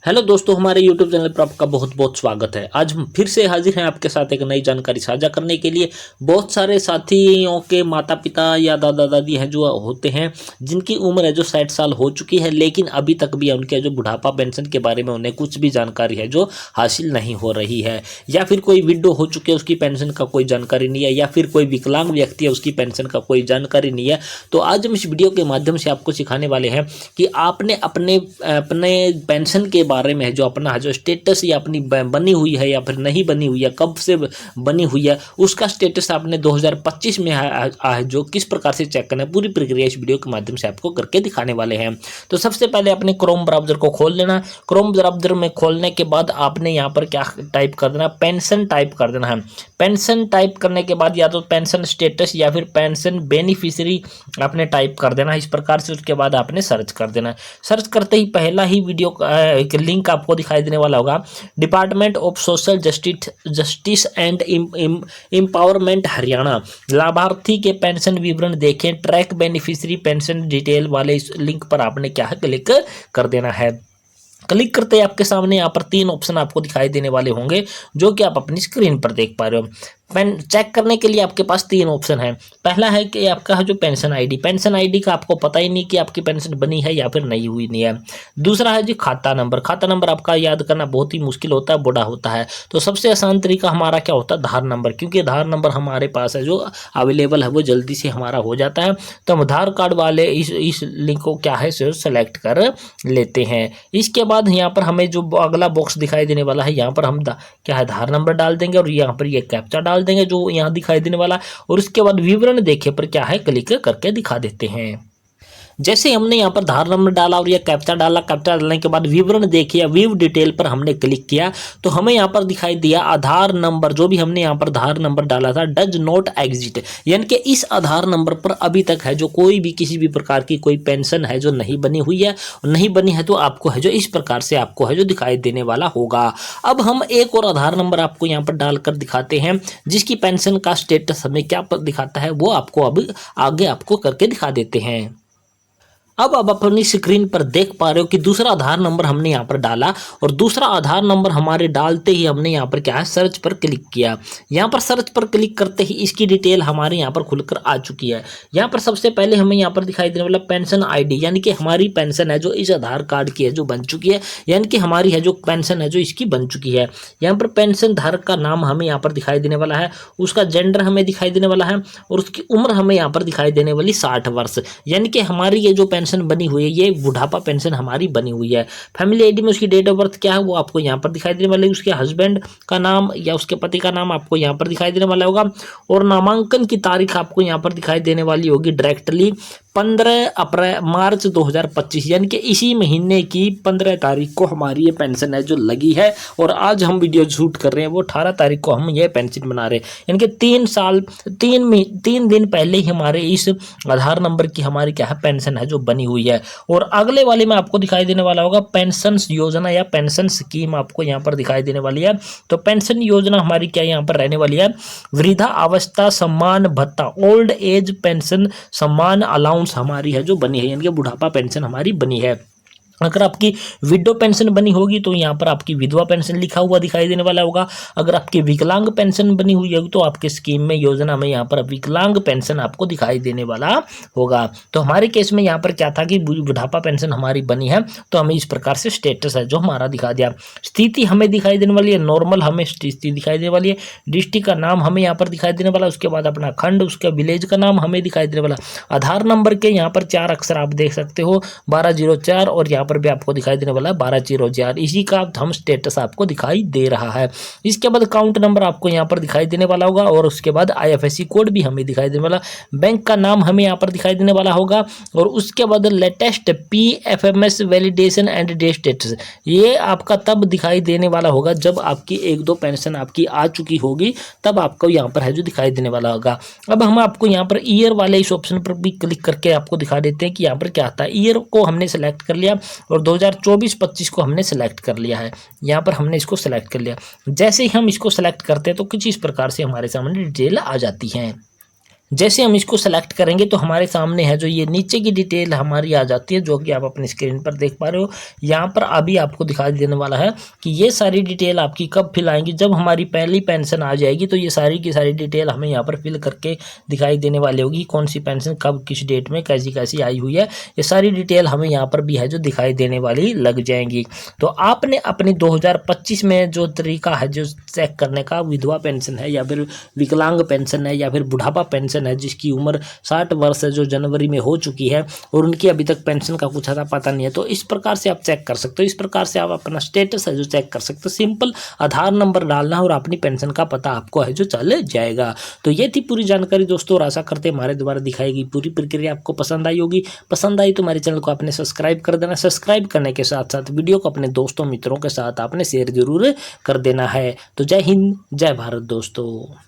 Hello दोस्तों, हमारे YouTube channel पर आपका बहुत बहुत स्वागत है। आज हम फिर से हाजिर हैं आपके साथ एक नई जानकारी साझा करने के लिए। बहुत सारे साथियों के माता पिता या दादा दादी हैं जो होते हैं, जिनकी उम्र है जो 60 साल हो चुकी है, लेकिन अभी तक भी उनके जो बुढ़ापा पेंशन के बारे में उन्हें कुछ भी जानकारी है जो हासिल नहीं हो रही है। या फिर कोई विडो हो चुके उसकी पेंशन का कोई जानकारी नहीं है, या फिर कोई विकलांग व्यक्ति है उसकी पेंशन का कोई जानकारी नहीं है। तो आज हम इस वीडियो के माध्यम से आपको सिखाने वाले हैं कि आपने अपने अपने पेंशन के बारे में है जो अपना जो स्टेटस या अपनी बनी हुई है या फिर नहीं बनी हुई है, कब से बनी हुई है, उसका स्टेटस आपने 2025 में है जो किस प्रकार से चेक करना है, पूरी प्रक्रिया इस वीडियो के माध्यम से आपको करके दिखाने वाले हैं। तो सबसे पहले अपने क्रोम ब्राउजर को खोल लेना। क्रोम ब्राउजर में खोलने के बाद आपने यहाँ पर क्या टाइप कर देना, पेंशन टाइप कर देना है। पेंशन टाइप करने के बाद या तो पेंशन स्टेटस या फिर पेंशन बेनिफिशियरी आपने टाइप कर देना इस प्रकार से। उसके बाद आपने सर्च कर देना। सर्च करते ही पहला ही वीडियो एक लिंक आपको दिखाई देने वाला होगा, department of social justice and empowerment Haryana, लाभार्थी के पेंशन विवरण देखें, ट्रैक बेनिफिशियरी पेंशन डिटेल वाले इस लिंक पर आपने क्या है क्लिक कर देना है। क्लिक करते ही आपके सामने यहाँ पर 3 ऑप्शन आपको दिखाई देने वाले होंगे जो कि आप अपनी स्क्रीन पर देख पा रहे हो। चेक करने के लिए आपके पास 3 ऑप्शन है। पहला है कि आपका है जो पेंशन आईडी का आपको पता ही नहीं कि आपकी पेंशन बनी है या फिर नहीं हुई नहीं है। दूसरा है जी खाता नंबर आपका याद करना बहुत ही मुश्किल होता है, बड़ा होता है। तो सबसे आसान तरीका हमारा क्या होता है, आधार नंबर, क्योंकि आधार नंबर हमारे पास है जो अवेलेबल है वो जल्दी से हमारा हो जाता है। तो हम आधार कार्ड वाले इस लिंक को क्या है सेलेक्ट कर लेते हैं। इसके बाद यहाँ पर हमें जो अगला बॉक्स दिखाई देने वाला है, यहाँ पर हम क्या है आधार नंबर डाल देंगे और यहाँ पर ये कैप्चा डाल देंगे जो यहाँ दिखाई देने वाला, और उसके बाद विवरण देखे पर क्या है क्लिक करके दिखा देते हैं। जैसे हमने यहाँ पर आधार नंबर डाला और यह कैप्चा डाला, कैप्चा डालने के बाद विवरण देखिए, व्यू डिटेल पर हमने क्लिक किया तो हमें यहाँ पर दिखाई दिया आधार नंबर, जो भी हमने यहाँ पर आधार नंबर डाला था डज नॉट एग्जिस्ट, यानी कि इस आधार नंबर पर अभी तक है जो कोई भी किसी भी प्रकार की कोई पेंशन है जो नहीं बनी हुई है, नहीं बनी है तो आपको है जो इस प्रकार से आपको है जो दिखाई देने वाला होगा। अब हम एक और आधार नंबर आपको यहाँ पर डालकर दिखाते हैं जिसकी पेंशन का स्टेटस हमें क्या दिखाता है वो आपको अब आगे आपको करके दिखा देते हैं। अब आप अपनी स्क्रीन पर देख पा रहे हो कि दूसरा आधार नंबर हमने यहाँ पर डाला और दूसरा आधार नंबर हमारे डालते ही हमने यहाँ पर क्या है सर्च पर क्लिक किया। यहाँ पर सर्च पर क्लिक करते ही इसकी डिटेल हमारे यहाँ पर खुलकर आ चुकी है। यहाँ पर सबसे पहले हमें यहाँ पर दिखाई देने वाला पेंशन आईडी, यानी कि हमारी पेंशन है जो इस आधार कार्ड की है जो बन चुकी है, यानी कि हमारी है जो पेंशन है जो इसकी बन चुकी है। यहाँ पर पेंशन धारक का नाम हमें यहाँ पर दिखाई देने वाला है, उसका जेंडर हमें दिखाई देने वाला है और उसकी उम्र हमें यहाँ पर दिखाई देने वाली 60 वर्ष, यानी कि हमारी ये जो पेंशन बनी हुई है ये बुढ़ापा पेंशन हमारी बनी हुई है। फैमिली आईडी में उसकी डेट ऑफ बर्थ क्या है वो आपको यहाँ पर दिखाई देने वाला है, उसके हस्बैंड का नाम या उसके पति का नाम आपको यहाँ पर दिखाई देने वाला होगा और नामांकन की तारीख आपको यहाँ पर दिखाई देने वाली होगी डायरेक्टली 15 मार्च 2025, यानी कि इसी महीने की 15 तारीख को हमारी ये पेंशन है जो लगी है और आज हम वीडियो शूट कर रहे हैं वो 18 तारीख को हम ये पेंशन बना रहे हैं, यानी कि 3 दिन पहले ही हमारे इस आधार नंबर की हमारी क्या है पेंशन है जो बनी हुई है। और अगले वाले में आपको दिखाई देने वाला होगा पेंशन योजना या पेंशन स्कीम आपको यहाँ पर दिखाई देने वाली है। तो पेंशन योजना हमारी क्या यहाँ पर रहने वाली है, वृद्धा अवस्था सम्मान भत्ता, ओल्ड एज पेंशन सम्मान अलाउंस हमारी है जो बनी है, यानी कि बुढ़ापा पेंशन हमारी बनी है। अगर आपकी विडो पेंशन बनी होगी तो यहाँ पर आपकी विधवा पेंशन लिखा हुआ दिखाई देने वाला होगा। अगर आपकी विकलांग पेंशन बनी हुई होगी तो आपके स्कीम में योजना में यहाँ पर विकलांग पेंशन आपको दिखाई देने वाला होगा। तो हमारे केस में यहाँ पर क्या था कि बुढ़ापा पेंशन हमारी बनी है तो हमें इस प्रकार से स्टेटस है जो हमारा दिखा दिया। स्थिति हमें दिखाई देने वाली है नॉर्मल, हमें स्थिति दिखाई देने वाली है। डिस्ट्रिक्ट का नाम हमें यहाँ पर दिखाई देने वाला, उसके बाद अपना खंड, उसका विलेज का नाम हमें दिखाई देने वाला। आधार नंबर के यहाँ पर 4 अक्षर आप देख सकते हो 1204 और यहाँ पर भी आपको दिखाई देने वाला है 1204, इसी का हम स्टेटस आपको दिखाई दे रहा है। इसके बाद अकाउंट नंबर आपको यहाँ पर दिखाई देने वाला होगा और उसके बाद IFSC कोड भी हमें दिखाई देने वाला, बैंक का नाम हमें यहाँ पर दिखाई देने वाला होगा और उसके बाद latest PFMS validation and day status, ये आपका तब दिखाई देने वाला होगा जब आपकी 1-2 पेंशन आपकी आ चुकी होगी, तब आपको यहाँ पर है जो दिखाई देने वाला होगा। अब हम आपको यहाँ पर ईयर वाले इस ऑप्शन पर भी क्लिक करके आपको दिखा देते हैं कि यहाँ पर क्या आता है। ईयर को हमने सेलेक्ट कर लिया और 2024-25 को हमने सेलेक्ट कर लिया है, यहाँ पर हमने इसको सेलेक्ट कर लिया। जैसे ही हम इसको सेलेक्ट करते हैं तो कुछ इस प्रकार से हमारे सामने डिटेल आ जाती हैं। जैसे हम इसको सेलेक्ट करेंगे तो हमारे सामने है जो ये नीचे की डिटेल हमारी आ जाती है, जो कि आप अपनी स्क्रीन पर देख पा रहे हो। यहाँ पर अभी आपको दिखाई देने वाला है कि ये सारी डिटेल आपकी कब फिल आएंगी, जब हमारी पहली पेंशन आ जाएगी तो ये सारी की सारी डिटेल हमें यहाँ पर फिल करके दिखाई देने वाली होगी। कौन सी पेंशन कब किस डेट में कैसी कैसी आई हुई है, ये सारी डिटेल हमें यहाँ पर भी है जो दिखाई देने वाली लग जाएंगी। तो आपने अपनी 2025 में जो तरीका है जो चेक करने का, विधवा पेंशन है या फिर विकलांग पेंशन है या फिर बुढ़ापा पेंशन है, जिसकी उम्र 60 वर्ष है, जो जनवरी में हो चुकी है और उनकी अभी तक पेंशन का कुछ ऐसा पता नहीं है, तो इस प्रकार से आप चेक कर सकते हो। इस प्रकार से आप अपना स्टेटस है जो चेक कर सकते हो। सिंपल आधार नंबर डालना है और अपनी पेंशन का पता आपको है जो चल जाएगा। तो ये थी पूरी जानकारी दोस्तों, और आशा करते हैं हमारे द्वारा दिखाई गई पूरी प्रक्रिया आपको पसंद आई होगी। पसंद आई तो हमारे चैनल को आपने सब्सक्राइब कर देना। सब्सक्राइब करने के साथ साथ वीडियो को अपने दोस्तों मित्रों के साथ आपने शेयर जरूर कर देना है। तो जय हिंद, जय भारत दोस्तों।